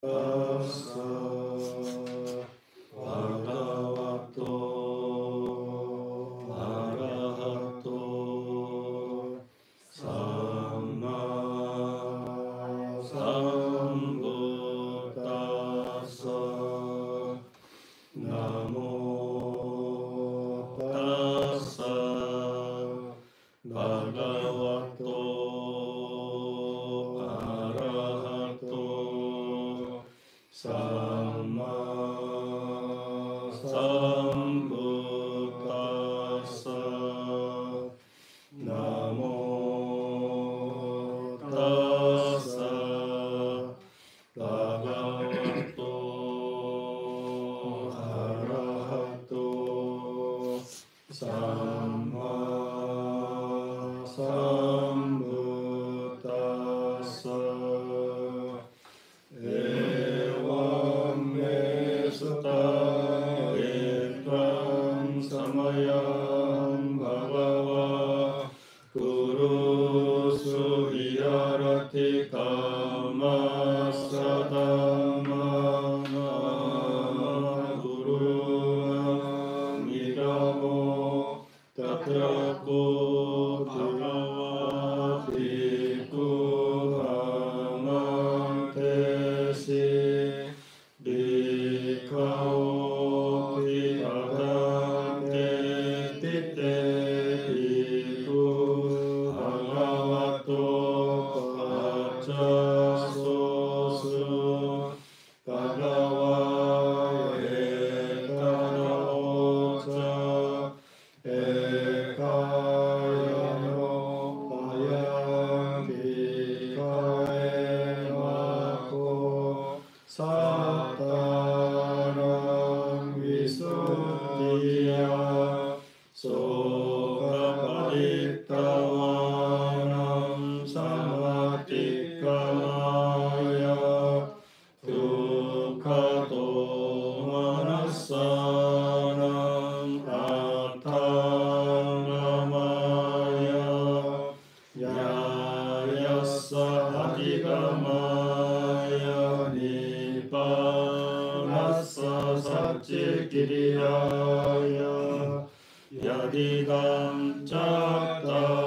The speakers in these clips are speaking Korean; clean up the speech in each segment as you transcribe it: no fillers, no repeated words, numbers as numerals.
Tassa bhagavato arahato samma sambuddhassa. Namo tassa bhagavato arahato samma sambuddhassa. Namo tassa bhagavato arahato samma sambuddhassa. Evam me sutta ekam samayam bhagava gurusu virarati kamassa dhammana guru nidamo tatra ko bhagavati kuhamantesi dikhaoti adante tite iku bhagavato pacasosu bhagava etanoca ekayano payantikaemako sattaram visuddhiya sokapaditavanam samattikkamaya dukkato manassanam attangamaya yayassa adhigamaya nibbanassa satchikiriyaya yadidam cattaro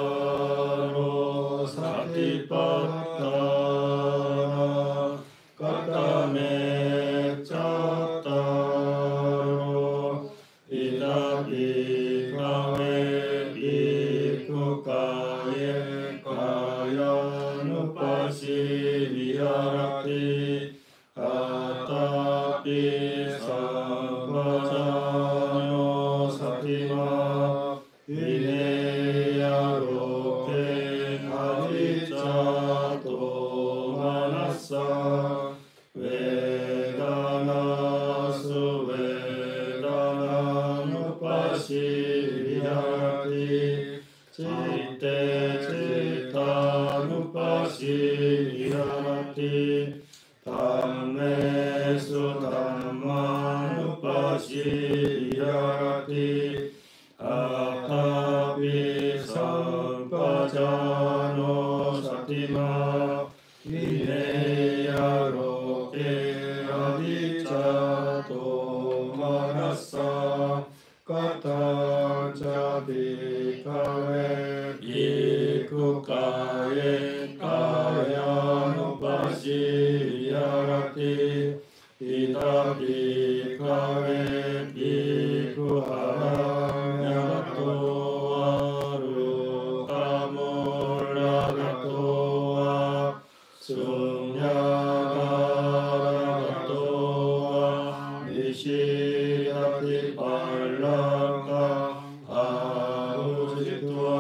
satipattana katame cattaro idapi kame ikukaye kayanupasi viharati atapi sampajano satima vineya roke aviccato manassa vedanasu vedananupasi viharati citte cittanupasi viharati dhammesu dhammanupasi viharati atapi sampajano satima vineya roke aviccato manassa kataca bhikkhave ikukaye kayanupasi viharati idapi kave bhikkhuvanyagato arukamuragato sunyagarato nishirati pallaka ahujitva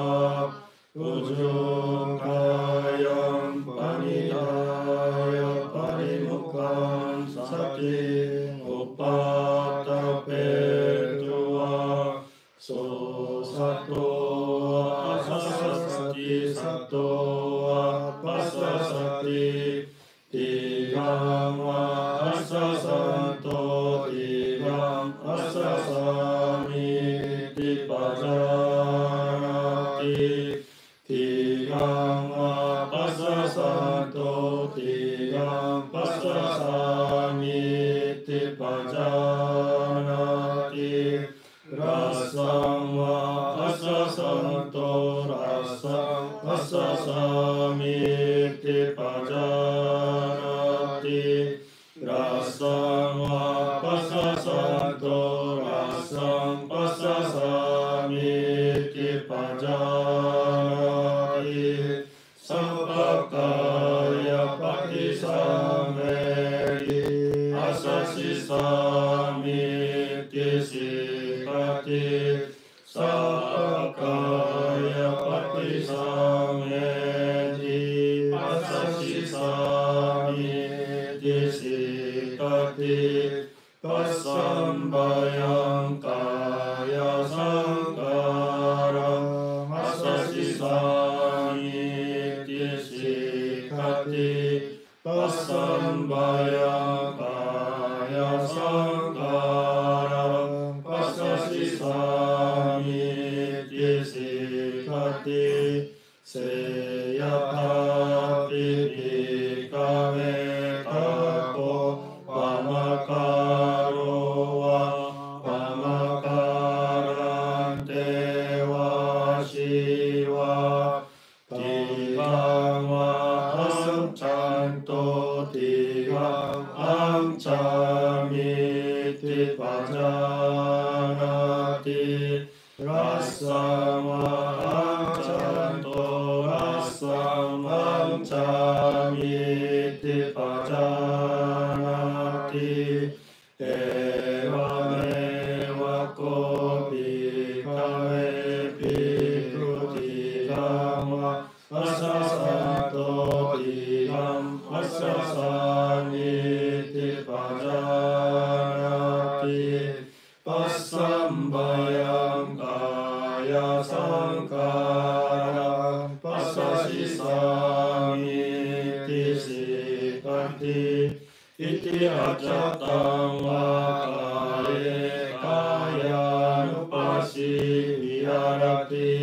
ujukayam panidaya parimukam sati upatapetua sosato asasati sato apasasati tigam asasanto tigam asasami tipajarati tigam apasasanto tigam pasasami ติปัจจานาติรัสสังวาอัสสะสันโตรัสสังอัสสะสามิติปัจจานาติรัสสังวาปัสสะสันโตรัสสังปัสสะสามิติปัจจานาติสัพพกายปฏิสังเวทิอาสสิสามิติสิกติสัพพกายปฏิสังเวทิอาสสิสามิติสิกติปัสสัมปยังกายสังขารังอาสสิสามิติสิกติปัสสัมปยังกายสังขารังปัสสิสามิติสิกติเสยถาปิภิกขเวทัพโพปะมะการโรวะปะมะการันเทวะชีวะติกังวะหังจันโตติกังอังจามิติปัจจานาติรัสสังวะอังจันโตรัสสังอังจามิติปัจจานาติเอวเมวะโกภิกขเวภิกขุติกังวะอัสสะสันโตติกังอัสสะสามิติปัจจานาติปัสสัมปยังกายสังขารังปัสสสิสามิติสิกติอิติอัจจตังวากายกายานุปัสสิวิหารติ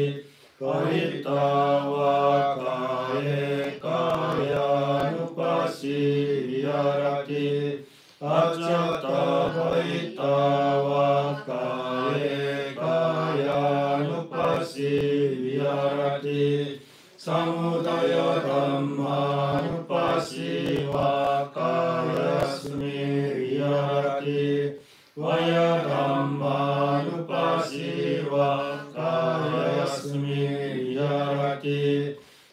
กหิตาวากายกายานุปัสสิวิหารติอัจจตากหิตาวากายกายานุปัสสิวิหารติสมุทัยธัมมานุปัสสิวากายยัสมิวิหารติวายธัมมานุปัสสิวากายยัสมิวิหารติ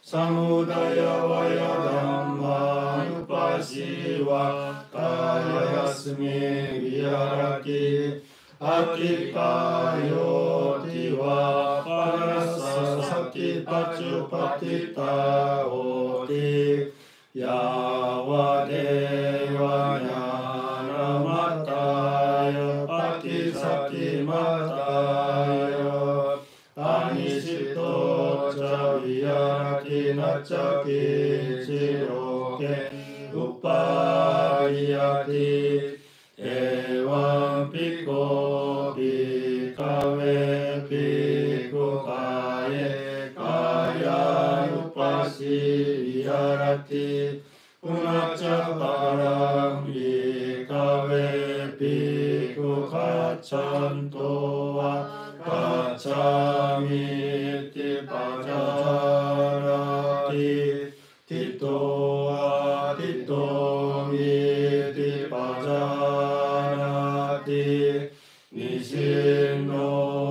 สมุทัยวายธัมมานุปัสสิวากายยัสมิวิหารติอธิกายโยติวาปนัสสะสติปัจจุปฏิตาโหติยาวะเทวญาณมัตตายปฏิสัตติมัตตายอานิสิโตจะวิหารตินัจจกิจิโรเกอุปาริยติเอวังภิกขุภิกขเวภิกขุกายกายานุปัสสิวิหารติปุณจจปารังภิกขเวภิกขุขัจฉันโตวะกัจฉามิติปัจจานาติทิโตทิโตมิติปัจจานิสินโน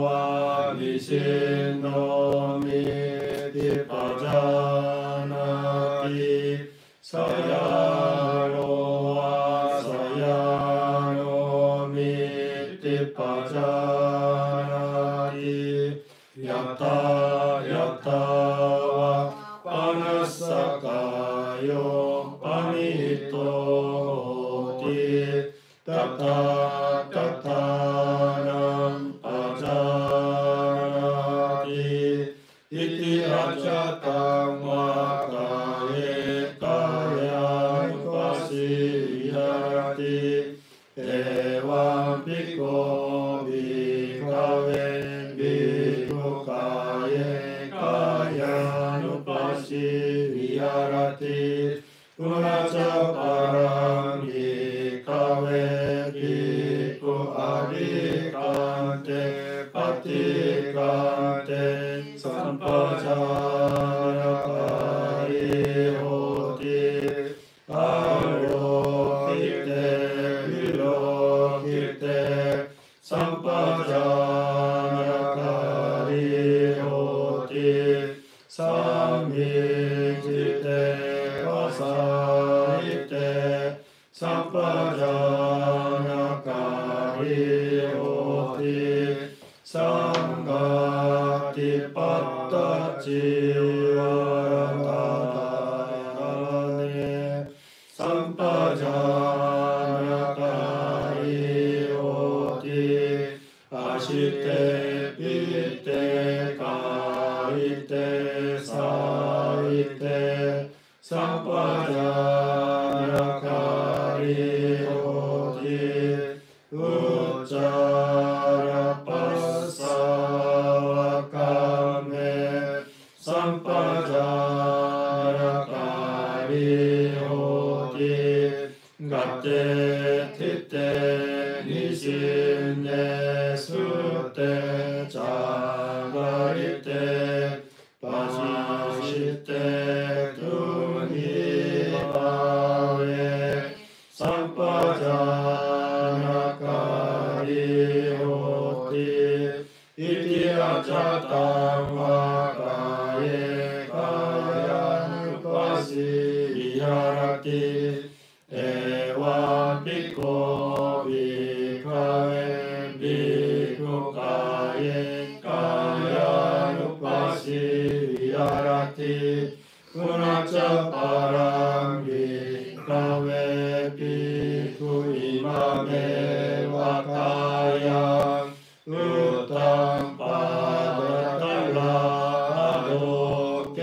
วะนิสินโนมิติปัจจานาติสยานโนวะสยานโนมิติปัจจานาติยัตตายัตตาวะปนัสสะกายโยปนิโตติตัตถาตัตถานังปัจจานาติอิติอัจจตังวากายกายานุปัสสิวิหารติเอวังภิกขุภิกขเวภิกขุกายกายานุปัสสิวิหารติปุณจจปารังภิกカウェビクアリカンテパティカンテサンパジャナカリホテアロキテビロキテサンパジャナカリホテサミジテワサイテサンパジャナカリホテサンガティパッタチワラタネサンパジャナカリホテアシテピテカイテサイテサンパジャナカリホテウチャラパッサワカメサンパジャナカリホテガテテテニシネステチャガリテパシテトゥニパウェサンパジャナカリホテイティアチャタンワカエカヤヌパシビハラテエワピコビカエビクカエカヤヌパシビハラテウナチャパランビカエビクイマメワカヤウタンパダタラアドケ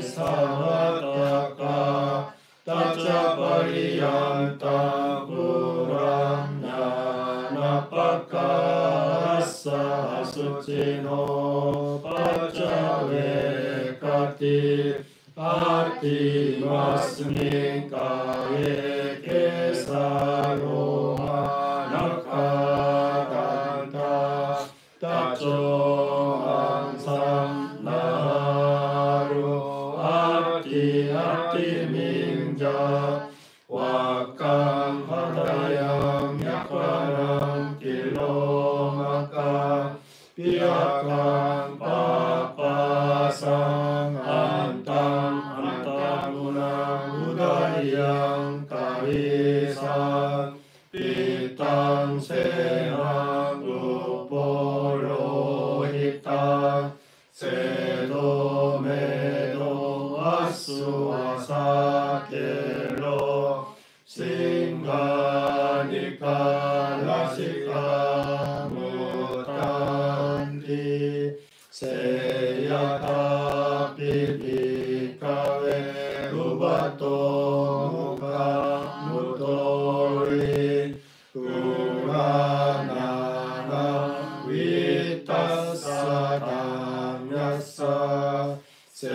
サワタカタチャパリヤンタプランヤナパカッサスチノパチャウェカティアティマスミカエケサロマナカタンタタチョアンサンナルアティミンジャワカンハタヤンヤカランキロマカピアカンパパサンアンタムナウダイヤンカリサンピタンセナグポロヒタセドメドアスワサケロシンガニカラシカムタンティセヤタピピカエウバトムカムトリウラナナウィタサタミャサセ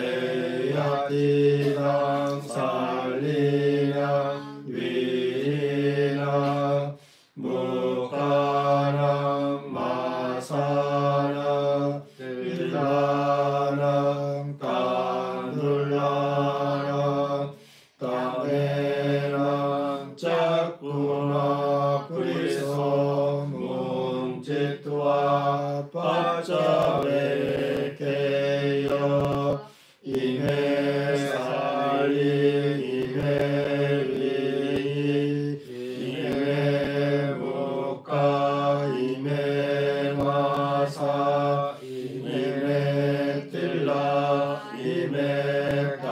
ヤティナンサリナウィナムカナマサナティラナカヌラナタメナチャクナプリソムンチトワパチャベケヨイメサリイメリイメムカイメマサイメティライメタ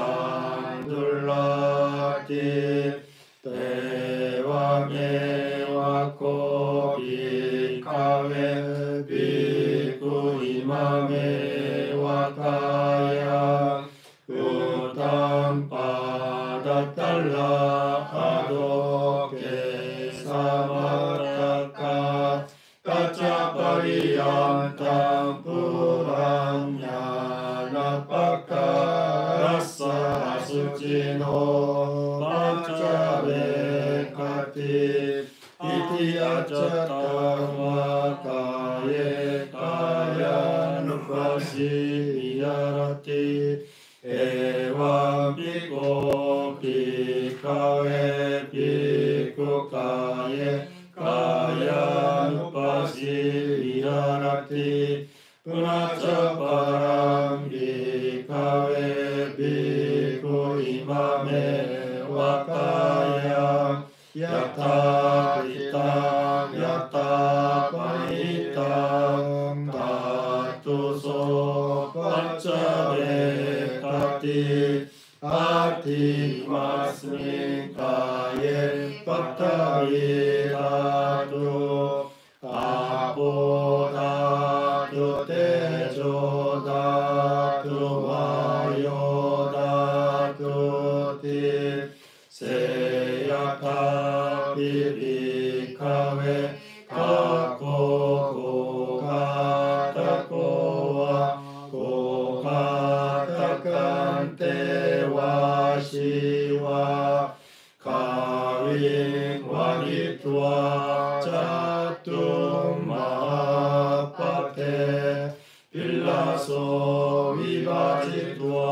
ンドラティテワメワコビカメビクイマメワカヤウタンパダタラアドケサマタカタチャパリヤンタンプランヤナパカラッサスチノパチャベカティ Iti accattava kaye kayanupasi viharati evam bhikkhu bhikkhave bhikkhu kaye kayanupasi viharati punacca param bhikkave bhikkhu imame vakaya yata pitam yata panitam tatu so paccabe kati ati masmin kaye pattavi tatu apo tatu tejo tatu vayo tatu ti seyata bhikkave kako kokatakowa kokatakante wa shiva kaving vanitva chatum mahapate pillaso vivajitva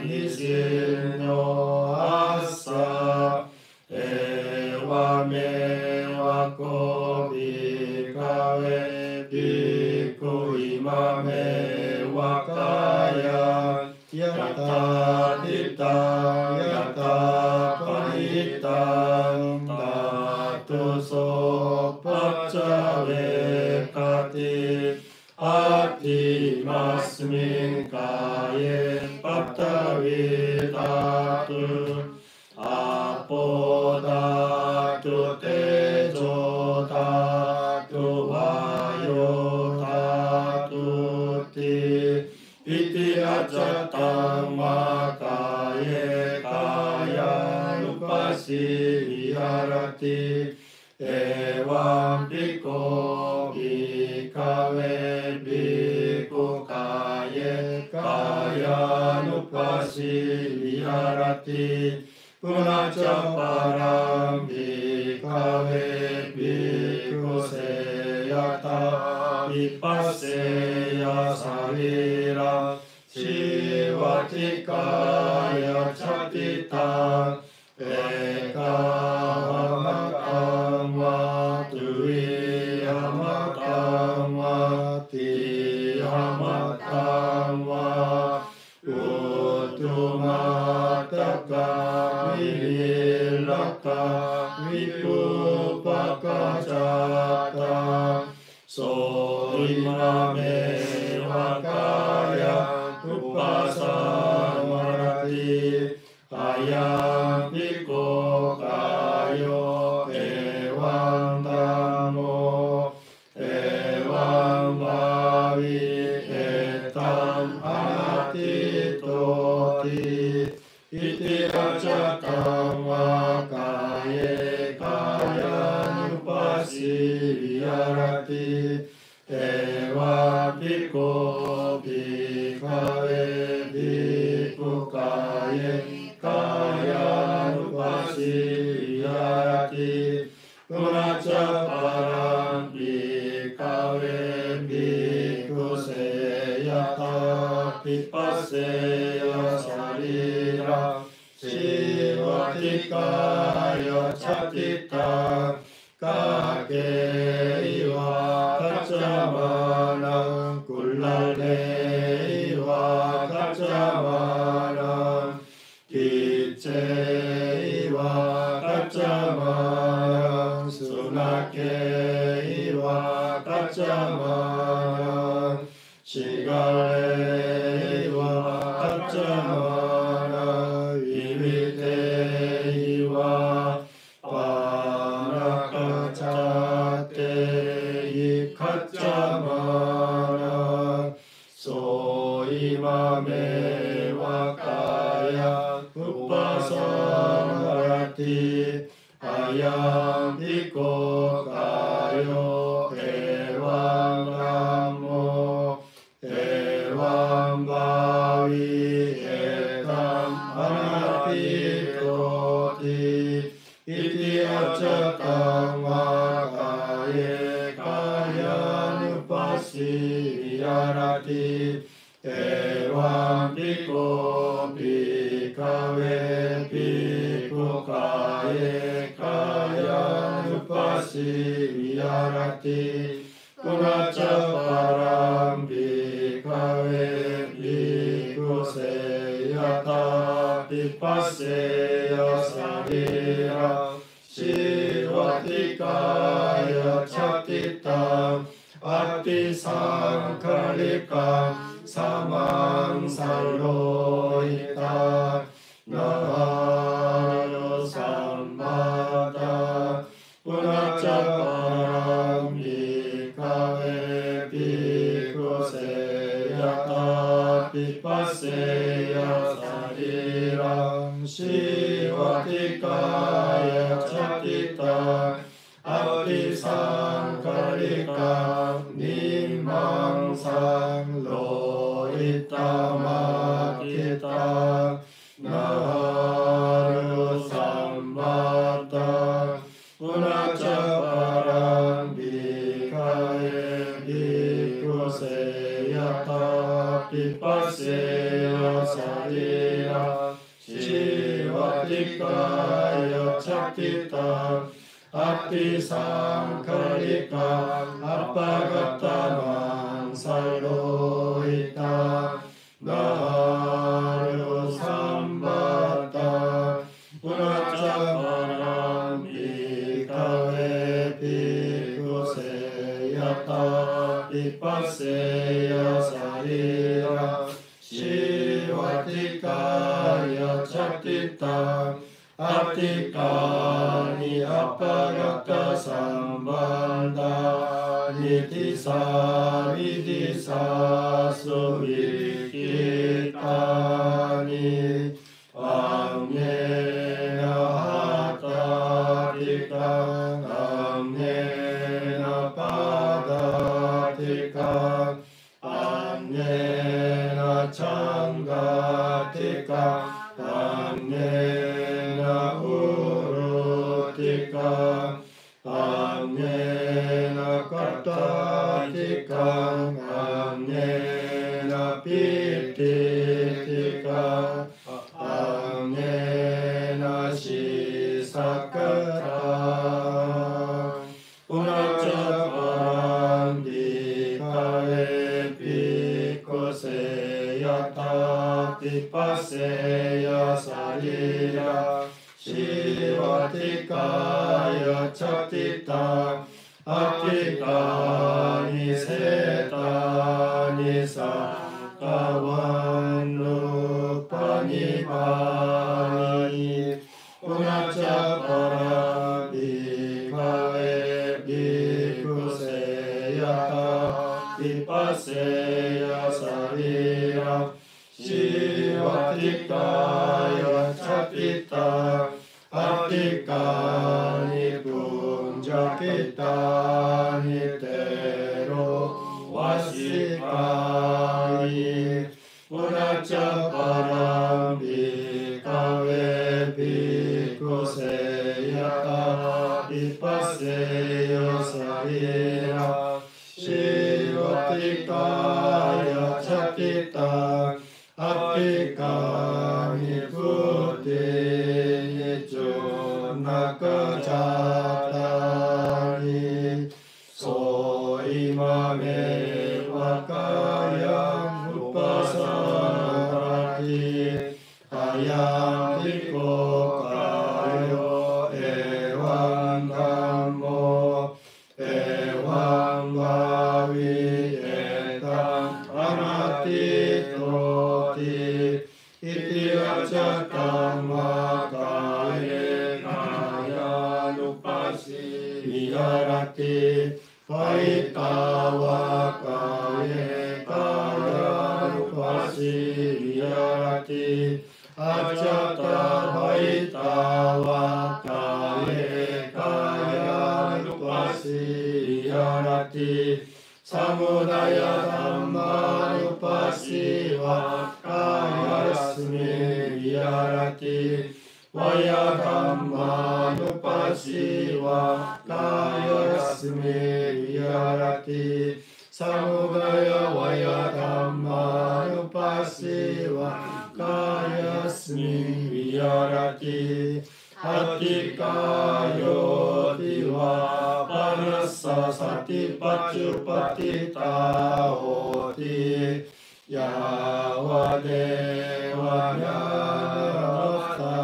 nisinyo asa evameva ko bhikkave bhikkhu imame vakaya yata ditta yata panitam tatu so paccave kati ati masmin kaye pattavi tatu apo tatu tejo tatu vayo tatu ti iti accattama kaye kayanupasi viharati evam bhikkhu bhikkave bhikkhu kaye kayanupasi viharati punacca param bhikkave bhikkhu seyata vipasseya sarira shivatikaya chatita ekahamakam va tuvihamakam va tihamakam va uttumataka vivilaka vipupaka cata so imame vakaya upasamarati ayam bhikkhu kayo evam dhammo evam bhavi etam anatitoti iti accattama kaye kayanupasi viharati evam bhikkhu bhikkave bhikkhu kaye kayanupasi viharati punacca param bhikkave bhikkhu seyata vipasseya sarira shivatikaya chatita kakeiva kaccamanam kullalleiva kaccamanam kicceiva kaccamanam sunakeiva kaccamanam shigaleiva kaccamanam vimiteiva panakacate kaccamanam so imame vakaya upasamarati ayam bhikkhu kayo evam dhammo evam bhavi etam anatitoti iti accattama viharati evam bhikkhu bhikkhave bhikkhu kaye kayanupassi viharati punaca param bhikkhave bhikkhu seyata vipasseya sarira Shivatikaya Chatita Ati Sankarika Samang Saloita Naharo Sammata Punaca Param Bhikkhave Bhikkhu Seyata Vipasseya Sariram Shivatikaya Chatita Ati Sankarika Nimang Sang Loita Makita Naharo Sammata Punaca Param Bhikkhave Bhikkhu Seyata Vipasseya Sarira Shivatikaya Chatita Ati Sankarika Apagatamang Saloita Naharo Sammata Punaca Param Bhikkhave Bhikkhu Seyata Vipasseya Sarira Shivatikaya Chatita Atikani apagata sambandha nitisa vidisa suvikitani amnena hatatika amnena padatika amnena changatika amnena urutika amnena kartatika amnena pititika amnena shisakara punaca param bhikkhave bhikkhu seyata vipasseya sarira Shivatikaya Chatita Atikani Setani Sakavanupani Punaca Param Bhikkhave Bhikkhu Seyata Vipasseya Sarira Shivatikaya Chatita Atikani Punjakitani Tero Vasikani Punaca Param Bhikkhave Bhikkhu Seyata Vipasseya Sarira Shivatikaya Chatita Atikani Puti Nakajatani Soimame Vakayam Upasanati Ayam Bhikkhu Kayo Evam Dhammo Evam Vavi Etam Anatitoti Iti Vacatam Vakaye Kayanupassi Viharati Vaitavakaye Kayanupassi Viharati Acata Vaitavakaye Kayanupassi Viharati Samudaya Dhammanupassi Vakayasmi Viharati Vaya Dhammanupassi Vakayasmi Viharati Samudaya Vaya sati paccupati tahoti yawa deva jnana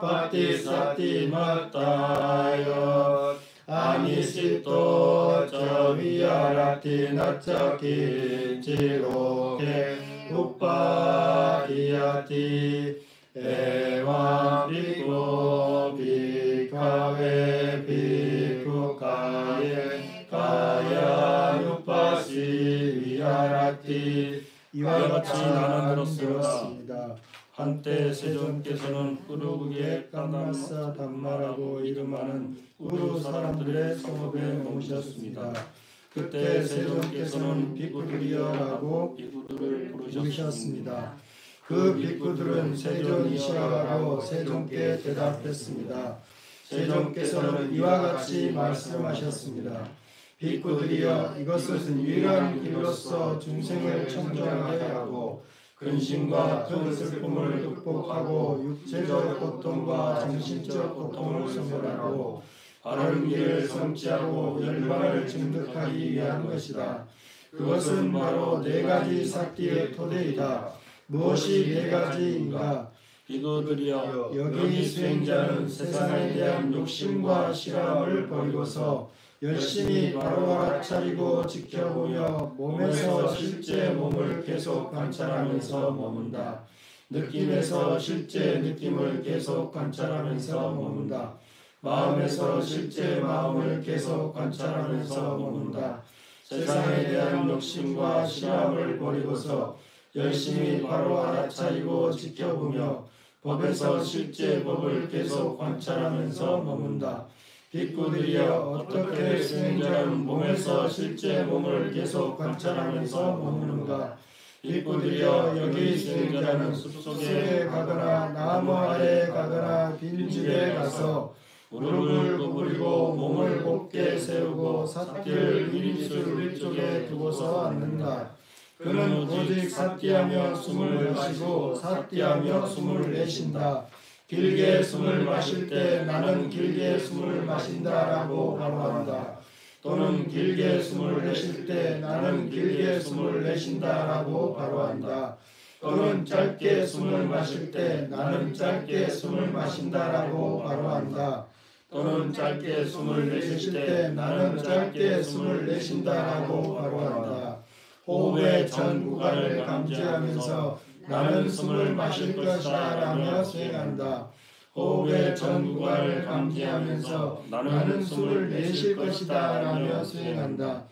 pati sati mattayo anisito ca viyarati nacca kinciloke uppadiyati evam bhikkhu bhikkhave bhikkhu kayanupassī vihārati. 이와 같이 나는 들었습니다. 한때 세존께서는 우르국의 깜나사 담마라고 이름하는 우르 사람들의 성읍에 머무셨습니다. 그때 세존께서는 빅구들이여라고 빅구들을 부르셨습니다. 그 빅구들은 세존이시라고 세존께 대답했습니다. 세존께서는 이와 같이 말씀하셨습니다. 빅구들이여, 이것은 유일한 길로서 중생을 청정하게 하고 근심과 큰 슬픔을 극복하고 육체적 고통과 정신적 고통을 소멸하고 바른 길을 성취하고 열방을 증득하기 위한 것이다. 그것은 바로 네 가지 삿띠의 토대이다. 무엇이 네 가지인가? 빅구들이여, 여기 수행자는 세상에 대한 욕심과 실함을 버리고서 열심히 바로 알아차리고 지켜보며 몸에서 실제 몸을 계속 관찰하면서 머문다. 느낌에서 실제 느낌을 계속 관찰하면서 머문다. 마음에서 실제 마음을 계속 관찰하면서 머문다. 세상에 대한 욕심과 실함을 버리고서 열심히 바로 알아차리고 지켜보며 법에서 실제 법을 계속 관찰하면서 머문다. 빅구들이여, 어떻게 수행자는 몸에서 실제 몸을 계속 관찰하면서 머무는가? 빅구들이여, 여기 수행자는 숲속에 가거나 나무 아래에 가거나 빈집에 가서 무릎을 구부리고 몸을 곧게 세우고 삿띠를 이립술 위쪽에 두고서 앉는다. 그는 오직 삿띠하며 숨을 마시고 삿띠하며 숨을 내쉰다. 길게 숨을 마실 때 나는 길게 숨을 마신다라고 바로한다. 또는 길게 숨을 내쉴 때 나는 길게 숨을 내쉰다라고 바로한다. 또는 짧게 숨을 마실 때 나는 짧게 숨을 마신다라고 바로한다. 또는 짧게 숨을 내쉴 때 나는 짧게 숨을 내쉰다라고 바로한다. 호흡의 전 구간을 감지하면서 나는 숨을 마실 것이다 라며 수행한다. 호흡의 전 구간을 감지하면서 나는 숨을 내쉴 것이다 라며 수행한다.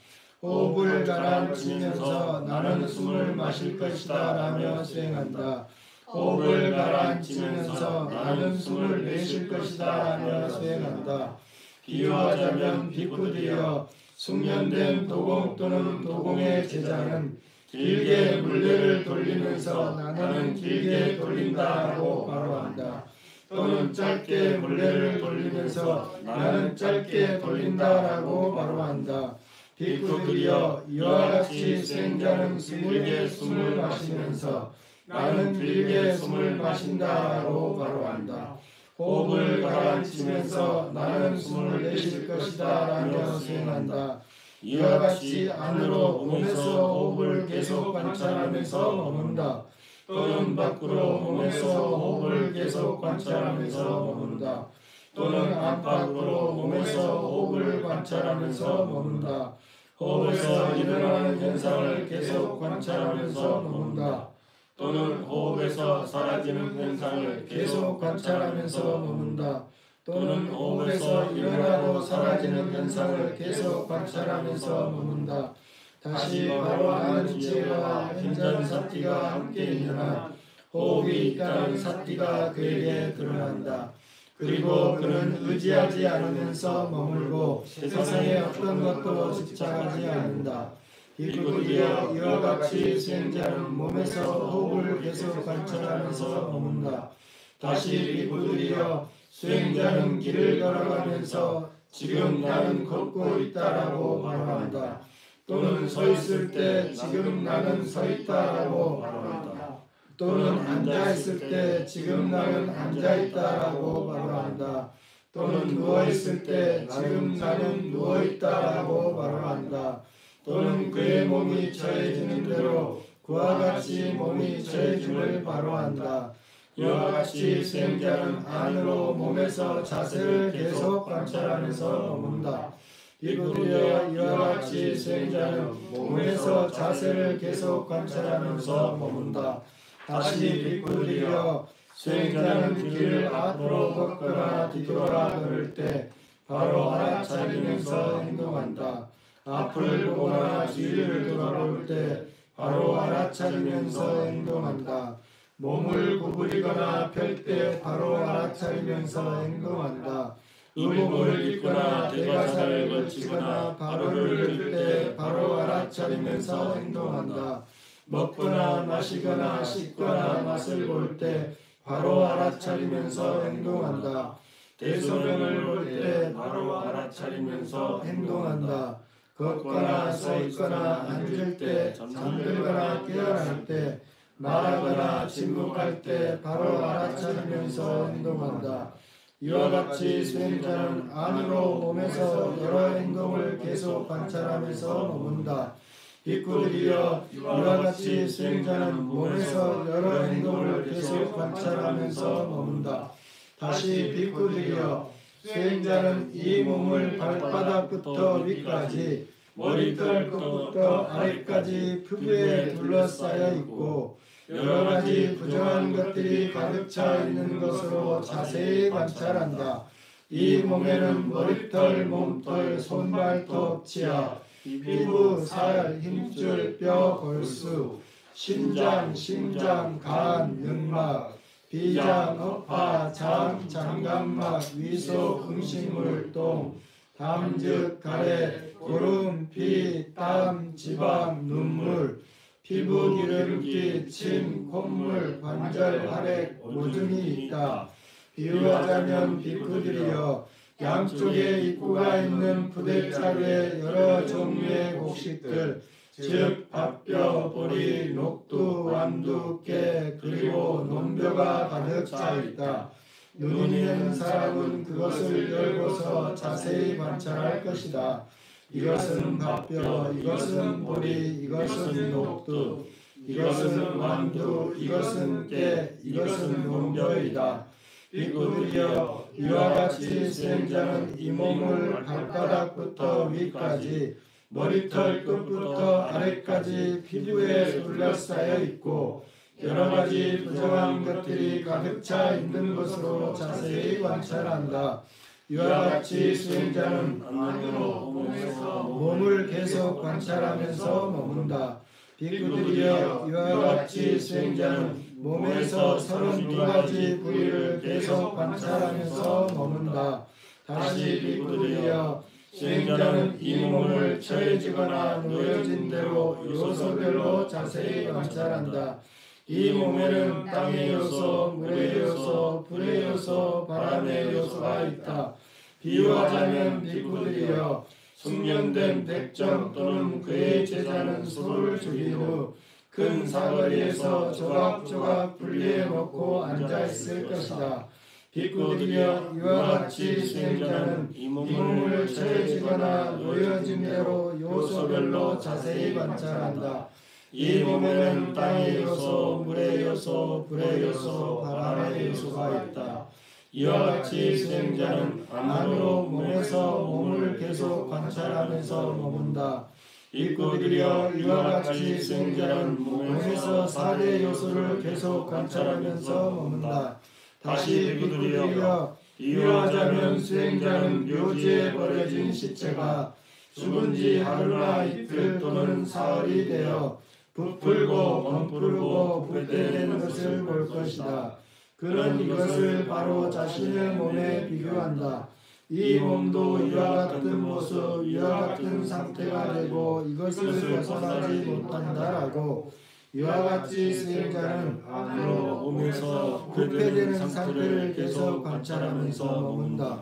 호흡을 가라앉히면서 나는 숨을 마실 것이다 라며 수행한다. 호흡을 가라앉히면서 나는 숨을 내쉴 것이다 라며 수행한다. 비유하자면 빅구들이여, 숙련된 도공 또는 도공의 제자는 길게 물레를 돌리면서 나는 길게 돌린다라고 바로한다. 또는 짧게 물레를 돌리면서 나는 짧게 돌린다라고 바로한다. 빅구들이여, 이와 같이 수행자는 길게 숨을 마시면서 나는 길게 숨을 마신다라고 바로한다. 호흡을 가라앉히면서 나는 숨을 내쉴 것이다 라며 수행한다. 이와 같이 안으로 몸에서 호흡을 계속 관찰하면서 머문다. 또는 밖으로 몸에서 호흡을 계속 관찰하면서 머문다. 또는 안팎으로 몸에서 호흡을 관찰하면서 머문다. 호흡에서 일어나는 현상을 계속 관찰하면서 머문다. 또는 호흡에서 사라지는 현상을 계속 관찰하면서 머문다. 또는 호흡에서 일어나고 사라지는 현상을 계속 관찰하면서 머문다. 다시 바로 하는 지혜와 현전 삿띠가 함께 있느나 호흡이 있다는 삿띠가 그에게 드러난다. 그리고 그는 의지하지 않으면서 머물고 세상에 어떤 것도 집착하지 않는다. 빅구들이여, 이와 같이 수행자는 몸에서 호흡을 계속 관찰하면서 머문다. 다시 빅구들이여, 수행자는 길을 걸어가면서 지금 나는 걷고 있다라고 말한다. 또는 서 있을 때 지금 나는 서 있다라고 말한다. 또는 앉아 있을 때 지금 나는 앉아 있다라고 말한다. 또는 누워있을 때 지금 나는 누워있다라고 말한다. 또는 그의 몸이 처해지는 대로 그와 같이 몸이 처해짐을 바로한다. 이와 같이 수행자는 안으로 몸에서 자세를 계속 관찰하면서 머문다. 비구들여 이와 같이 수행자는 몸에서 자세를 계속 관찰하면서 머문다. 다시 비구들여 수행자는 길을 앞으로 걷거나 뒤돌아 걸을 때 바로 알아차리면서 행동한다. 앞을 보거나 뒤를 돌아볼 때 바로 알아차리면서 행동한다. 몸을 구부리거나 펼 때 바로 알아차리면서 행동한다. 의복을 입거나 대가살을 걸치거나 바로를 들 때 바로 알아차리면서 행동한다. 먹거나 마시거나 씻거나 맛을 볼 때 바로 알아차리면서 행동한다. 대소변을 볼 때 바로 알아차리면서 행동한다. 걷거나 서 있거나 앉을 때 잠들거나 깨어날 때 말하거나 침묵할 때 바로 알아차리면서 행동한다. 이와 같이 수행자는 안으로 몸에서 여러 행동을 계속 관찰하면서 머문다. 비구들이여 이와 같이 수행자는 몸에서 여러 행동을 계속 관찰하면서 머문다. 다시 비구들이여 수행자는 이 몸을 발바닥부터 위까지 머리털 끝부터 아래까지 피부에 둘러싸여 있고 여러 가지 부정한 것들이 가득 차 있는 것으로 자세히 관찰한다. 이 몸에는 머리털, 몸털, 손발톱, 치아, 피부, 살, 힘줄, 뼈, 골수, 신장, 심장, 간, 연막, 비장, 허파, 장, 장간막, 위소, 음식물, 똥, 담즙, 가래, 고름, 피, 땀, 지방, 눈물, 피부 기름기, 침, 콧물, 관절, 혈액, 오줌이 있다. 비유하자면 비구들이여 양쪽에 입구가 있는 부대자루에 여러 종류의 곡식들 즉 밥뼈, 보리, 녹두, 완두, 깨 그리고 논벼가 가득 차 있다. 눈이 있는 사람은 그것을 열고서 자세히 관찰할 것이다. 이것은 밥뼈, 이것은 보리, 이것은 녹두, 이것은 완두, 이것은 깨, 이것은 논벼이다. 비구들이여 이와 같이 수행자는 이 몸을 발바닥부터 위까지 머리털 끝부터 아래까지 피부에 둘러싸여 있고 여러 가지 부정한 것들이 가득 차 있는 것으로 자세히 관찰한다. 이와 같이 수행자는 안으로 몸을 계속 관찰하면서 머문다. 비구들이여 이와 같이 수행자는 몸에서 32가지 부위를 계속 관찰하면서 머문다. 다시 비구들이여 수행자는 이 몸을 처해지거나 놓여진 대로 요소별로 자세히 관찰한다. 이 몸에는 땅의 요소, 물의 요소, 불의 요소, 바람의 요소가 있다. 비유하자면 비구들이여 숙련된 백정 또는 그의 제자는 소를 죽인 후 큰 사거리에서 조각조각 분리해 놓고 앉아있을 것이다. 비구들이여 이와 같이 수행자는 이 몸을 처해지거나 놓여진 대로 요소별로 자세히 관찰한다. 이 몸에는 땅의 요소, 물의 요소, 불의 요소, 바람의 요소가 있다. 이와 같이 수행자는 안으로 몸에서 몸을 계속 관찰하면서 머문다. 비구들이여 이와 같이 수행자는 몸에서 4대 요소를 계속 관찰하면서 머문다. 다시 비구들이여 비유하자면 수행자는 묘지에 버려진 시체가 죽은 지 하루나 이틀 또는 사흘이 되어 부풀고 검푸르고 붓대는 것을 볼 것이다. 그는 이것을 바로 자신의 몸에 비교한다. 이 몸도 이와 같은 모습, 이와 같은 상태가 되고 이것을 벗어나지 못한다라고 이와 같이 수행자는 안으로 몸에서 부패되는 상태를 계속 관찰하면서 머문다.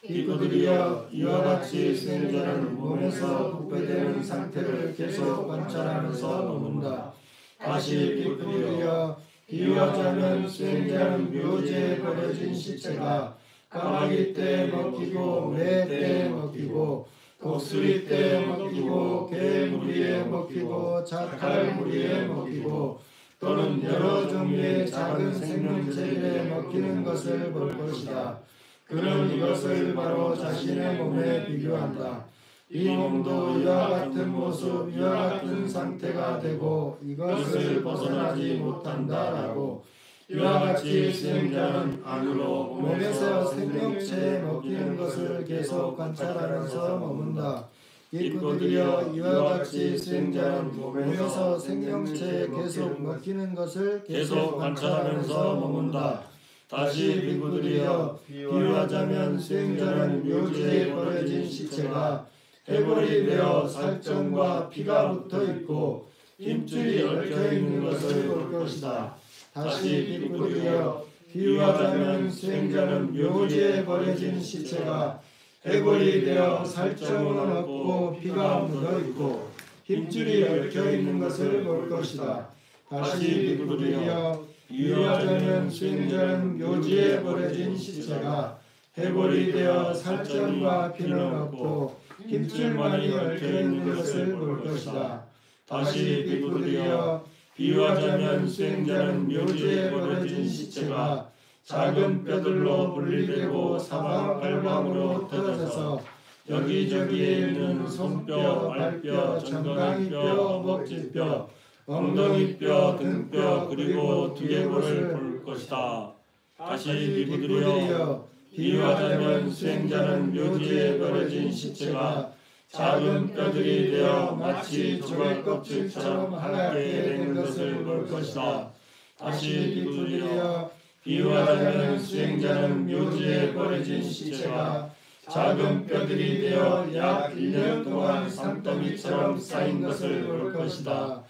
비구들이여 이와 같이 수행자는 몸에서 부패되는 상태를 계속 관찰하면서 머문다. 다시 비구들이여 비유하자면 수행자는 묘지에 버려진 시체가 까마귀 때 먹히고 매 때 먹히고 독수리 때 먹히고 개무리에 먹히고 자칼무리에 먹히고 또는 여러 종류의 작은 생명체들에 먹히는 것을 볼 것이다. 그는 이것을 바로 자신의 몸에 비교한다. 이 몸도 이와 같은 모습, 이와 같은 상태가 되고 이것을 벗어나지 못한다라고. 이와 같이 수행자는 안으로 몸에서 생명체에 먹히는 것을 계속 관찰하면서 머문다. 빗구들이여 이와 같이 수행자는 몸에서 생명체에 계속 먹히는 것을 계속 관찰하면서 머문다. 다시 빗구들이여 비유하자면 수행자는 묘지에 버려진 시체가 해골이 되어 살점과 피가 붙어있고 힘줄이 얽혀있는 것을 볼 것이다. 다시 빗구들이여 비유하자면 수행자는 묘지에 버려진 시체가 해골이 되어 살점은 없고 피가 묻어있고 힘줄이 얽혀있는 것을 볼 것이다. 다시 빗구들이여 비유하자면 수행자는 묘지에 버려진 시체가 해골이 되어 살점과 피는 없고 힘줄만이 얽혀있는 것을 볼 것이다. 다시 빗구들이여 비유하자면 수행자는 묘지에 버려진 시체가 작은 뼈들로 분리되고 사방팔방으로 흩어져서 여기저기에 있는 손뼈, 발뼈, 정강이뼈, 허벅지뼈, 엉덩이뼈, 등뼈 그리고 두개골을 볼 것이다. 다시 빗구들이여 비유하자면 수행자는 묘지에 버려진 시체가 작은 뼈들이 되어 마치 조개껍질처럼 하얗게 된 것을 볼 것이다. 다시 빗구들이여 비유하자면 수행자는 묘지에 버려진 시체가 작은 뼈들이 되어 약 1년 동안 산더미처럼 쌓인 것을 볼 것이다.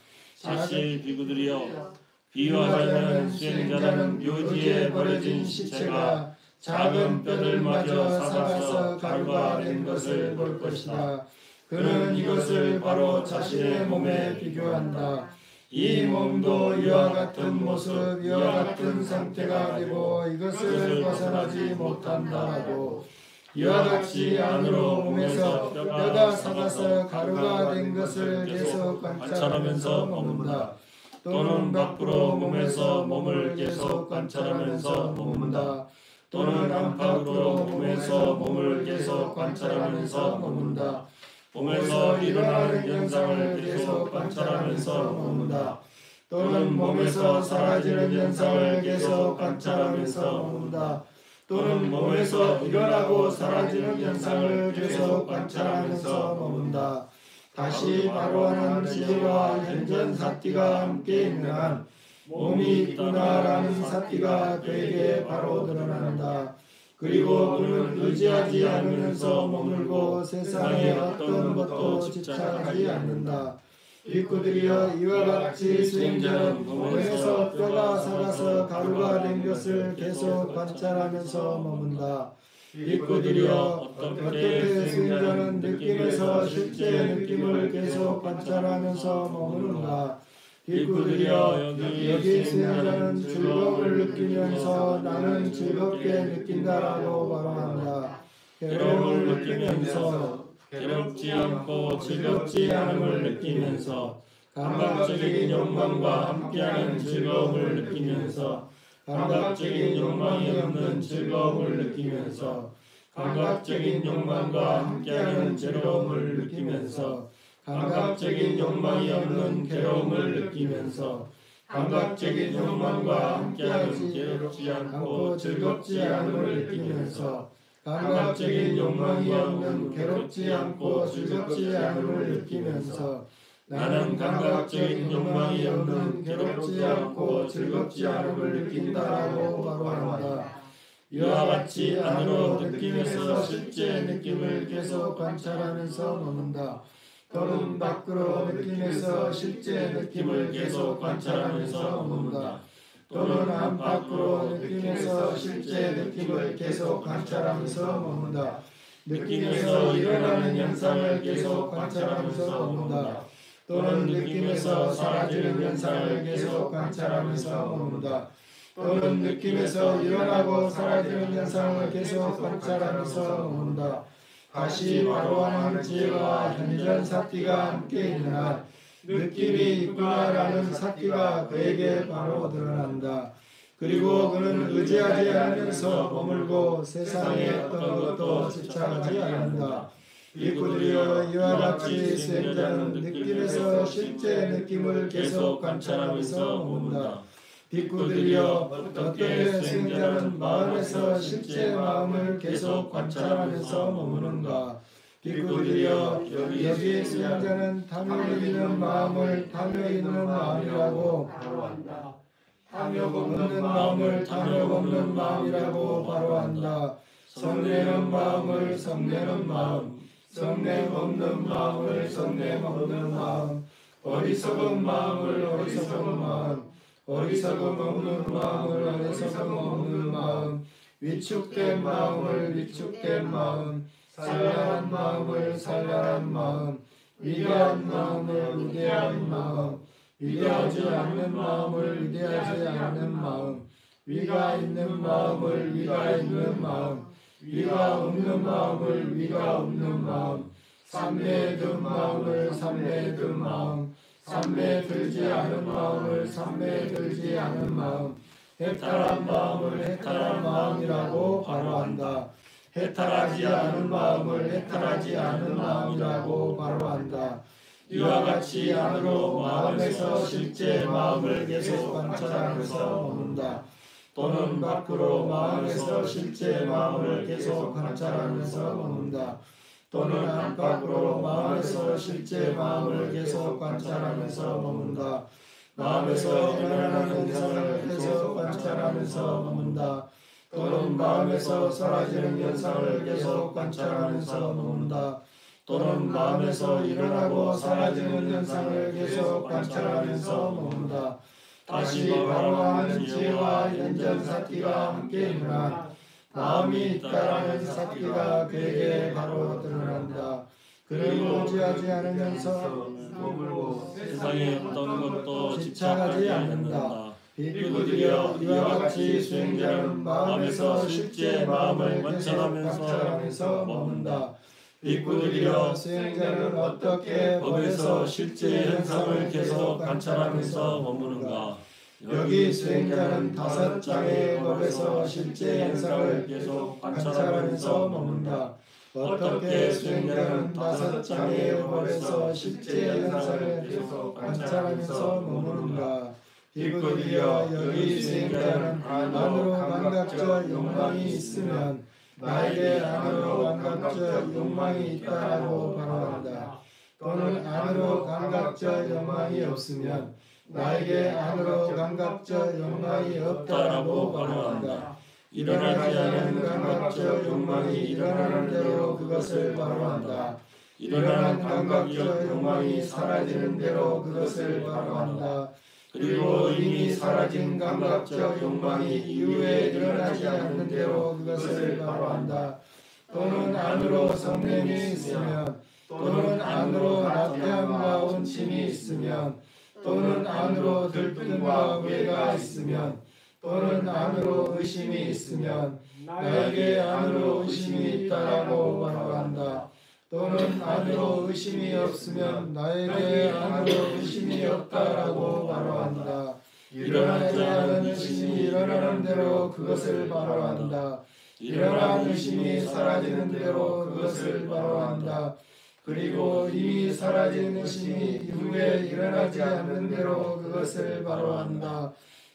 다시 빗구들이여 비유하자면 수행자는 묘지에 버려진 시체가 작은 뼈들마저 삭아서 가루가 된 것을 볼 것이다. 그는 이것을 바로 자신의 몸에 비교한다. 이 몸도 이와 같은 모습, 이와 같은 상태가 되고 이것을 벗어나지 못한다라고. 이와 같이 안으로 몸에서 뼈가 삭아서 가루가 된 것을 계속 관찰하면서 머문다. 또는 밖으로 몸에서 몸을 계속 관찰하면서 머문다. 또는 안팎으로 몸에서 몸을 계속 관찰하면서 머문다. 몸에서 일어나는 현상을 계속 관찰하면서 머문다. 또는 몸에서 사라지는 현상을 계속 관찰하면서 머문다. 또는 몸에서 일어나고 사라지는 현상을 계속 관찰하면서 머문다. 다시 바로 하는 지혜와 현전 사티가 함께 있는 한 몸이 있구나라는 사티가 그에게 바로 드러난다. 그리고 그는 의지하지 않으면서 머물고 세상의 어떤 것도 집착하지 않는다. 빗구들이여 이와 같이 수행자는 몸에서 뼈가 삭아서 가루가 된 것을 계속 관찰하면서 머문다. 빗구들이여 어떻게 수행자는 느낌에서 실제 느낌을 계속 관찰하면서 머무는가. 빗구들이여 여기 수행자는 즐거움을 느끼면서 나는 즐겁게 느낀다라고 말한다. 괴로움을 느끼면서 괴롭지 않고 즐겁지 않음을 느끼면서 감각적인 욕망과 함께하는 즐거움을 느끼면서 감각적인 욕망이 없는 즐거움을 느끼면서 감각적인 욕망과 함께하는 괴로움을 느끼면서 감각적인 욕망이 없는 괴로움을 느끼면서 감각적인 욕망과 함께하는 괴롭지 않고 즐겁지 않음을 느끼면서 감각적인 욕망이 없는 괴롭지 않고 즐겁지 않음을 느끼면서 나는 감각적인 욕망이 없는 괴롭지 않고 즐겁지 않음을 느낀다라고 말한다. 이와 같이 안으로 느낌에서 실제 느낌을 계속 관찰하면서 머문다. 또는 밖으로 느낌에서 실제 느낌을 계속 관찰하면서 머문다. 또는 안팎으로 느낌에서 실제 느낌을 계속 관찰하면서 머문다. 느낌에서 일어나는 현상을 계속 관찰하면서 머문다. 또는 느낌에서 사라지는 현상을 계속 관찰하면서 머문다. 또는 느낌에서 일어나고 사라지는 현상을 계속 관찰하면서 머문다. 다시 바로하는 지혜와 현전 사티가 함께 있는 한 느낌이 있구나라는 사티가 그에게 바로 드러난다. 그리고 그는 의지하지 않으면서 머물고 세상의 어떤 것도 집착하지 않는다. 비구들이여 이와 같이 수행자는 느낌에서 실제 느낌을 계속 관찰하면서 머문다. 비구들이여 어떻게 수행자는 마음에서 실제 마음을 계속 관찰하면서 머무는가. 비구들이여 여기 수행자는 탐욕 있는 마음을 탐욕 있는 마음이라고 바로 한다. 탐욕 없는 마음을 탐욕 없는 마음이라고 바로 한다. 성내는 마음을 성내는 마음, 성냄 없는 마음을 성냄 없는 마음, 어리석은 마음을 어리석은 마음, 어리석음 없는 마음을 어리석음 없는 마음, 위축된 마음을 위축된 마음, 산란한 마음을 산란한 마음, 위대한 마음을 위대한 마음, 위대하지 않는 마음을 위대하지 않는 마음, 위가 있는 마음을 위가 있는 마음, 위가 없는 마음을 위가 없는 마음, 삼매에 든 마음을 삼매에 든 마음, 삼매에 들지 않은 마음을 삼매에 들지 않은 마음, 해탈한 마음을 해탈한 마음이라고 바로 한다. 해탈하지 않은 마음을 해탈하지 않은 마음이라고 바로 한다. 이와 같이 안으로 마음에서 실제 마음을 계속 관찰하면서 머문다. 또는 밖으로 마음에서 실제 마음을 계속 관찰하면서 머문다. 또는 안팎으로 마음에서 실제 마음을 계속 관찰하면서 머문다. 마음에서 일어나는 현상을 계속 관찰하면서 머문다. 또는 마음에서 사라지는 현상을 계속 관찰하면서 머문다. 또는 마음에서 일어나고 사라지는 현상을 계속 관찰하면서 머문다. 다시 바로하는 지혜와 현전 사티가 함께 있으나 마음이 있다라는 사티가 그에게 바로 드러난다. 그를 의지하지 않으면서 머물고 세상의 어떤 것도 집착하지 않는다. 비구들이여 이와 같이 수행자는 마음에서 실제 마음을 계속 관찰하면서 머문다. 비구들이여 수행자는 어떻게 법에서 실제 현상을 계속 관찰하면서 머무는가. 여기 수행자는 5장의 법에서 실제 현상을 계속 관찰하면서 머문다. 어떻게 수행자는 5장의 법에서 실제 현상을 계속 관찰하면서 머무는가. 비구들이여 여기 수행자는 안으로 감각적 욕망이 있으면 나에게 안으로 감각적 욕망이 있다라고 바라한다. 또는 안으로 감각적 욕망이 없으면 나에게 안으로 감각적 욕망이 없다라고 바라한다. 일어나지 않은 감각적 욕망이 일어나는 대로 그것을 바라한다. 일어난 감각적 욕망이 사라지는 대로 그것을 바라한다. 그리고 이미 사라진 감각적 욕망이 이후에 일어나지 않는 대로 그것을 바로한다. 또는 안으로 성냄이 있으면, 또는 안으로 나태함과 온침이 있으면, 또는 안으로 들뜸과 외가 있으면, 또는 안으로 의심이 있으면 나에게 안으로 의심이 있다라고 바라한다. 또는 안으로 의심이 없으면 나에게 안으로 의심이 없다라고 바로한다. 일어나지 않은 의심이 일어나는 대로 그것을 바로한다. 일어난 의심이 사라지는 대로 그것을 바로한다. 그리고 이미 사라진 의심이 이후에 일어나지 않는 대로 그것을 바로한다.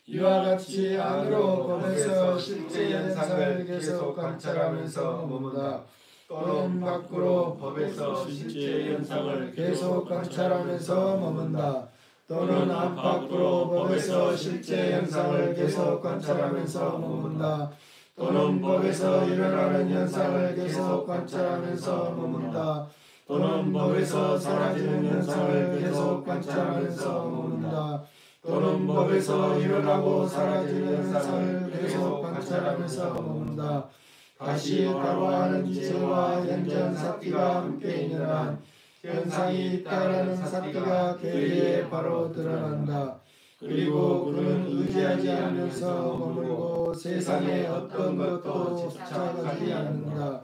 이와 같이 안으로 법에서 실제 현상을 계속 관찰하면서 머문다. 또는 밖으로 법에서 실제 현상을 계속 관찰하면서 머문다. 또는 안팎으로 법에서 실제 현상을 계속 관찰하면서 머문다. 또는 법에서 일어나는 현상을 계속 관찰하면서 머문다. 또는 법에서 사라지는 현상을 계속 관찰하면서 머문다. 또는 법에서 일어나고 사라지는 현상을 계속 관찰하면서 머문다. 다시 바로하는 지혜와 현전 사티가 함께 있는 한 현상이 있다라는 사티가 그에게 바로 드러난다. 그리고 그는 의지하지 않으면서 머물고 세상의 어떤 것도 쫓아가지 않는다.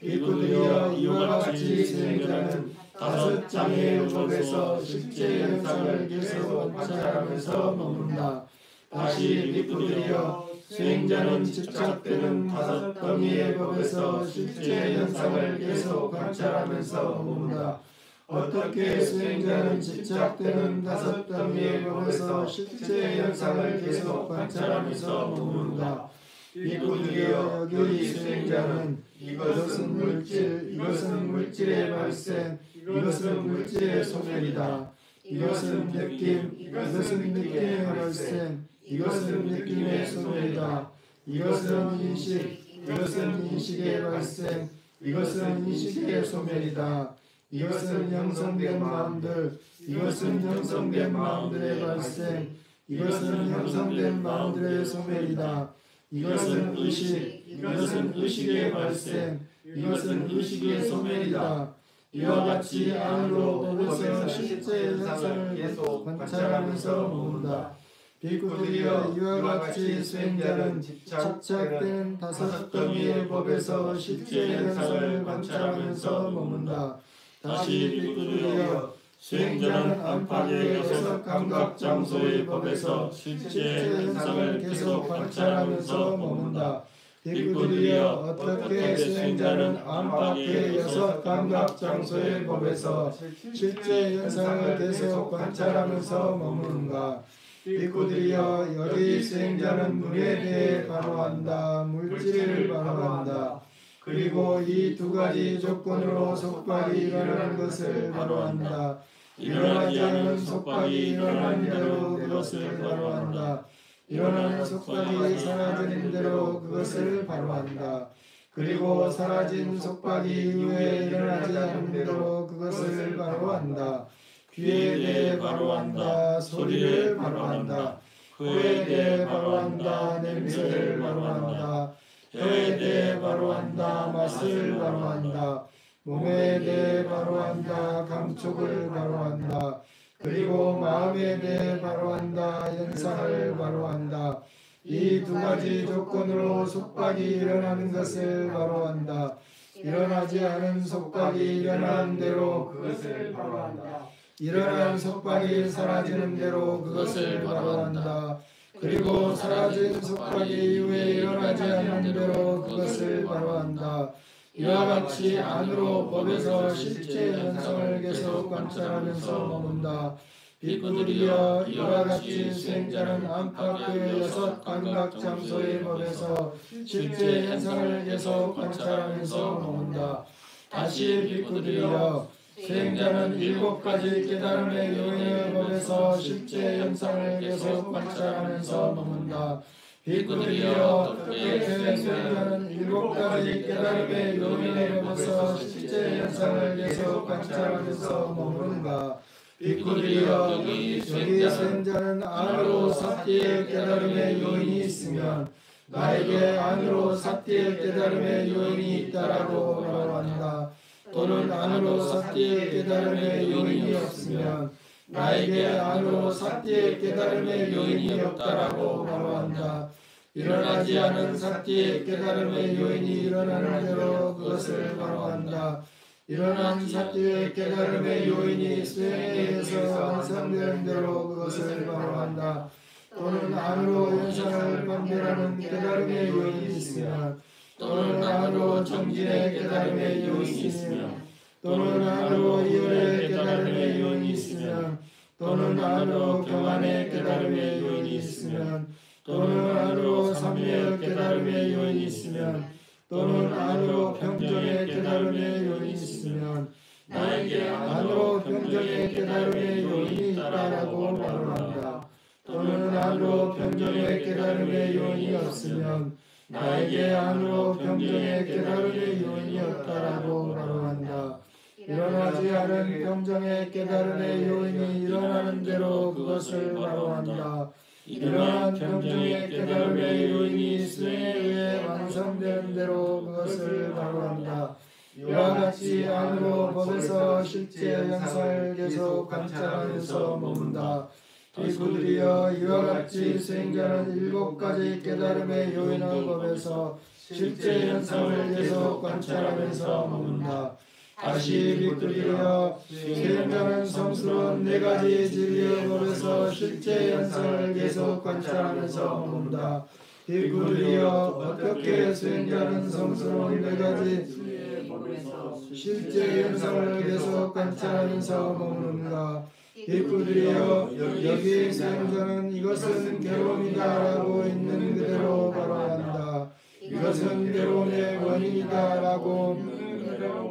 비구들이여 이와 같이 수행자는 다섯 장의 율법에서 실제 현상을 계속 관찰하면서 머문다. 다시 비구들이여 수행자는 집착되는 다섯 더미의 법에서 실제 현상을 계속 관찰하면서 머문다. 어떻게 수행자는 집착되는 다섯 더미의 법에서 실제 현상을 계속 관찰하면서 머문다. 비구들이여 여기 수행자는 이것은 물질, 이것은 물질의 발생, 이것은 물질의 소멸이다. 이것은 느낌, 이것은 느낌의 발생, 이것은 느낌의 소멸이다. 이것은 인식, 이것은 인식의 발생, 이것은 인식의 소멸이다. 이것은 형성된 마음들, 이것은 형성된 마음들의 발생, 이것은 형성된 마음들의 소멸이다. 이것은 의식, 이것은 의식의 발생, 이것은 의식의 소멸이다. 이와 같이 안으로 보면서 실제 현상을 계속 관찰하면서 모은다. 비구들이여 이와 같이 수행자는 집착된 다섯 더미의 법에서 실제 현상을 관찰하면서 머문다. 다시 비구들이여 수행자는 안팎의 여섯 감각 장소의 법에서 실제 현상을 계속 관찰하면서 머문다. 비구들이여 어떻게 수행자는 안팎의 여섯 감각 장소의 법에서 실제 현상을 계속 관찰하면서 머무는가? 비구들이여 여기 수행자는 물에 대해 반호한다. 물질을 반호한다. 그리고 이 두 가지 조건으로 속박이 일어나는 것을 반호한다. 일어나지 않은 속박이 일어나는 대로 그것을 반호한다. 일어나는 속박이 사라지는 대로 그것을 반호한다. 그리고 사라진 속박이 이후에 일어나지 않는 대로 그것을 반호한다. 귀에 대해 반호한다. 소리를 반호한다. 코에 대해 반호한다. 냄새를 반호한다. 혀에 대해 반호한다. 맛을 반호한다. 몸에 대해 반호한다. 감촉을 반호한다. 그리고 마음에 대해 반호한다. 현상을 반호한다. 이 두 가지 조건으로 속박이 일어나는 것을 반호한다. 일어나지 않은 속박이 일어나는 대로 그것을 반호한다. 일어난 속박이 사라지는 대로 그것을 반호한다. 그리고 사라진 속박이 이후에 일어나지 않는 대로 그것을 반호한다. 이와 같이 안으로 법에서 실제 현상을 계속 관찰하면서 머문다. 비구들이여 이와 같이 수행자는 안팎의 여섯 감각 장소의 법에서 실제 현상을 계속 관찰하면서 머문다. 다시 비구들이여 수행자는 일곱 가지 깨달음의 요인의 법에서 실제 현상을 계속 관찰하면서 머문다. 비구들이여 어떻게 수행자는 일곱 가지 깨달음의 요인의 법에서 실제 현상을 계속 관찰하면서 머무는가? 비구들이여 여기 수행자는 안으로 사티의 깨달음의 요인이 있으면 나에게 안으로 사티의 깨달음의 요인이 있다라고 말한다. 또는 안으로 사티의 깨달음의 요인이 없으면 나에게 안으로 사티의 깨달음의 요인이 없다라고 말한다. 일어나지 않은 사티의 깨달음의 요인이 일어나는 대로 그것을 말한다. 일어난 사티의 깨달음의 요인이 수행에 의해서 완성되는 대로 그것을 말한다. 또는 안으로 현상을 판별하는 깨달음의 요인이 있으면 또는 안으로 정진의 깨달음의 요인이 있으면 또는 안으로 이율의 깨달음의 요인이 있으면 또는 안으로 경안의 깨달음의 요인이 있으면 또는 안으로 삼위의 깨달음의 요인이 있으면 또는 안으로 평정의 깨달음의 요인이 있으면 나에게 안으로 평정의 깨달음의 요인이 있다라고 말한다. 또는 안으로 평정의 깨달음의 요인이 없으면 나에게 안으로 평정의 깨달음의 요인이 없다라고 말한다. 일어나지 않은 평정의 깨달음의 요인이 일어나는 대로 그것을 말한다. 일어난 평정의 깨달음의 요인이 수행에 의해 완성되는 대로 그것을 말한다. 이와 같이 안으로 법에서 실제 현상을 계속 관찰하면서 머문다. 비구들이여 이와 같이 수행자는 7가지 깨달음의 요인의 법에서 실제 현상을 계속 관찰하면서 머문다. 다시 비구들이여 수행자는 성스러운 4가지 진리의 법에서 실제 현상을 계속 관찰하면서 머문다. 비구들이여 어떻게 수행자는 성스러운 4가지 진리의 법에서 실제 현상을 계속 관찰하면서 머무는가? 비구들이여 여기 수행자는 이것은 괴로움이다라고 있는 그대로 바라야 한다. 이것은 괴로움의 원인이다라고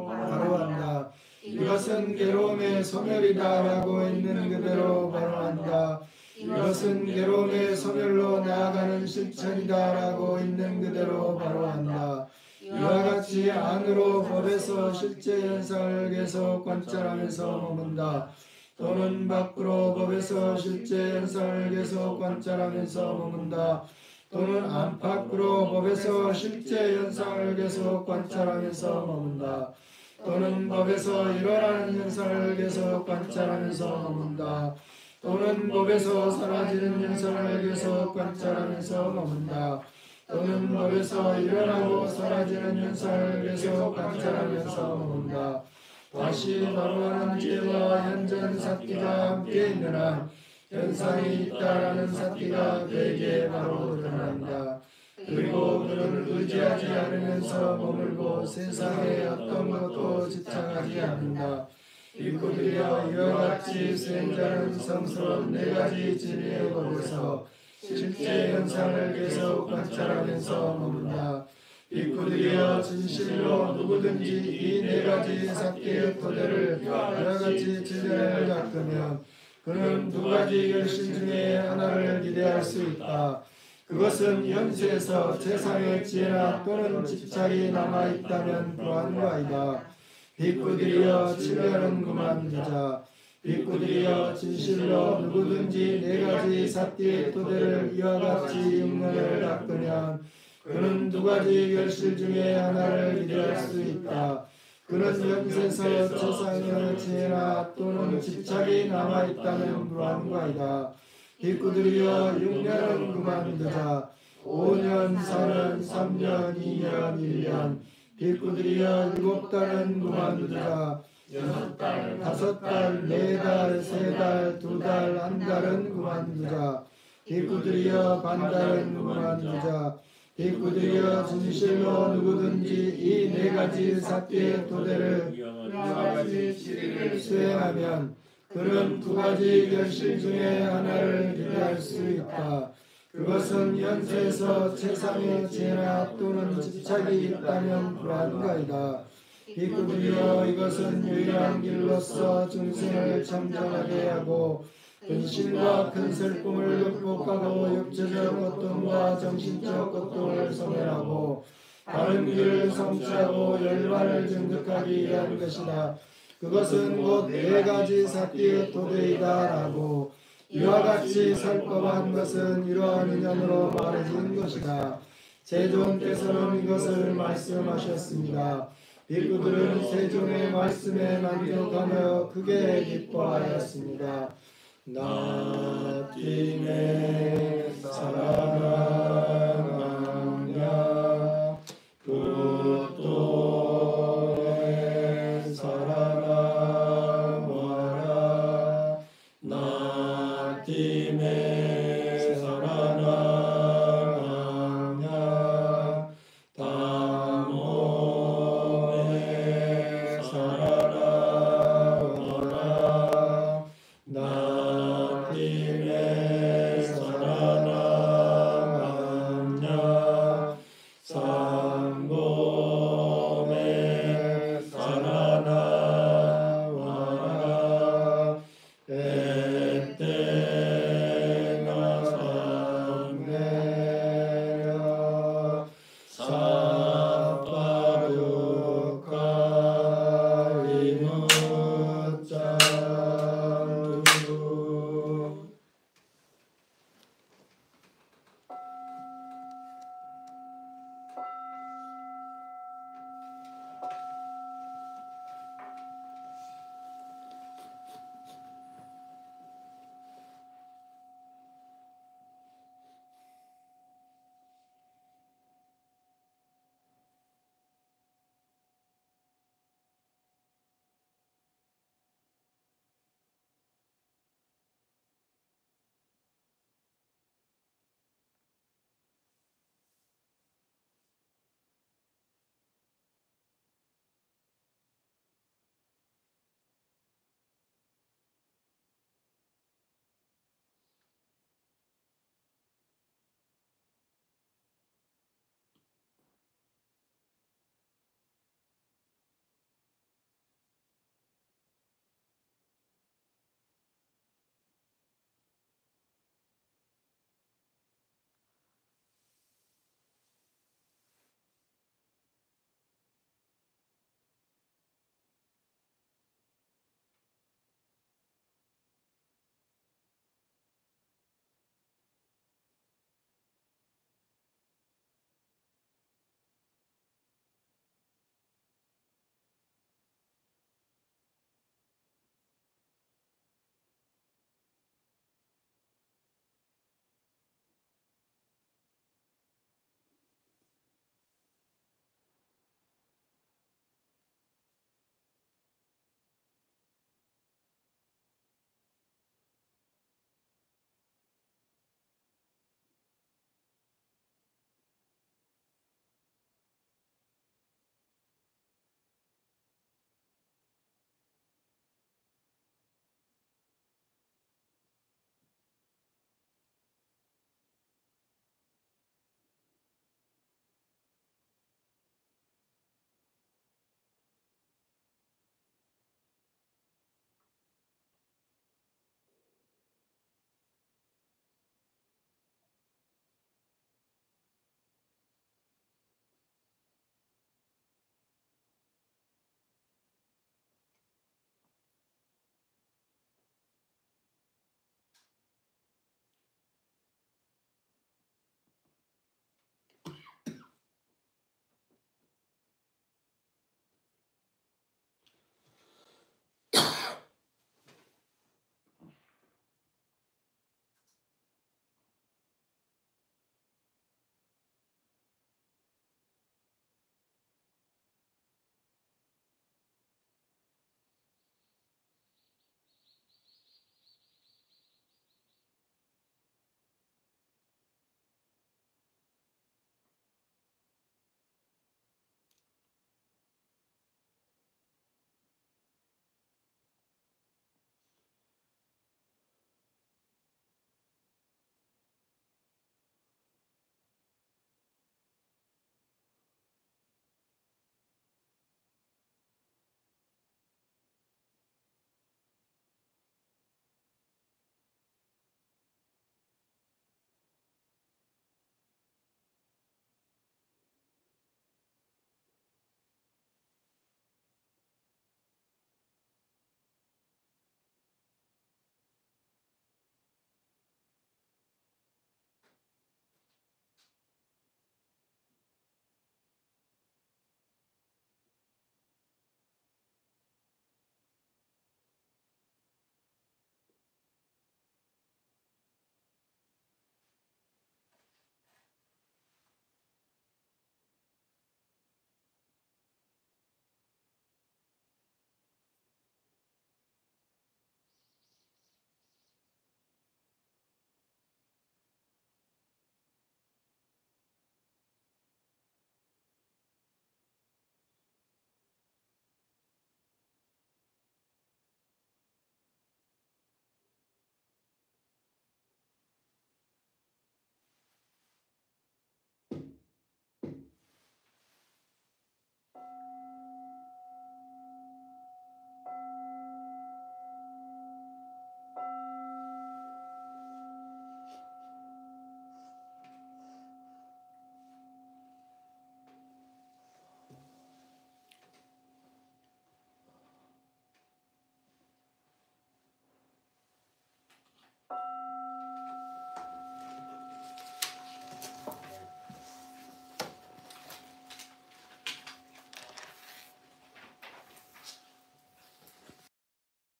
바로한다. 이것은 괴로움의 소멸이다라고 있는 그대로 바로한다. 이것은 괴로움의 소멸로 나아가는 실천이다라고 있는 그대로 바로한다. 이와 같이 안으로 법에서 실제 현상을 계속 관찰하면서 머문다. 또는 밖으로 법에서 실제 현상을 계속 관찰하면서 머문다. 또는 안팎으로 법에서 실제 현상을 계속 관찰하면서 머문다. 또는 법에서 일어나는 현상을 계속 관찰하면서 머문다. 또는 법에서 사라지는 현상을 계속 관찰하면서 머문다. 또는 법에서 일어나고 사라지는 현상을 계속 관찰하면서 머문다. 다시 바로하는 기대와 현전 사티가 함께 있는 한 현상이 있다라는 사티가 그에게 바로 드러난다. 그리고 그는 의지하지 않으면서 머물고 세상의 어떤 것도 집착하지 않는다. 비구들이여 이와 같이 수행자는 성스러운 4가지 진리의 법에서 실제 현상을 계속 관찰하면서 머문다. 비구들이여 진실로 누구든지 이 4가지 사티의 토대를 이와 같이 진리를 닦으면 그는 2가지 결실 중에 하나를 기대할 수 있다. 그것은 현세에서 세상의 지혜나 또는 집착이 남아있다면 그러한가이다. 비구들이여 치료는 그만두자. 비구들이여 진실로 누구든지 4가지 사티의 토대를 이와 같이 6년을 닦으면 그는 2가지 결실 중에 하나를 기대할 수 있다. 그는 현세에서 세상의 지혜나 또는 집착이 남아있다면 그러한가이다. 비구들이여 6년은 그만두자. 5년, 4년, 3년, 2년, 1년. 비구들이여 7달은 그만두자. 6달, 5달, 4달, 3달, 2달, 1달은 그만두자. 비구들이여 반달은 그만두자. 비구들이여 진실로 누구든지 이 4가지 사티의 토대를 이와 같이 진리를 수행하면 그는 2가지 결실 중에 하나를 기대할 수 있다. 그것은 현세에서 세상의 지혜나 또는 집착이 있다면 그러한가이다. 비구들이여 이것은 유일한 길로서 중생을 청정하게 하고 근심과 큰 슬픔을 극복하고 육체적 고통과 정신적 고통을 소멸하고 바른 길을 성취하고 열반을 증득하기 위한 것이다. 그것은 곧 4가지 사티의 토대이다라고 이와 같이 살법한 것은 이러한 인연으로 말해진 것이다. 세존께서는 이것을 말씀하셨습니다. 비구들은 세존의 말씀에 만족하며 크게 기뻐하였습니다. 나팀에 살아나냐 그토에 살아나와라 나팀에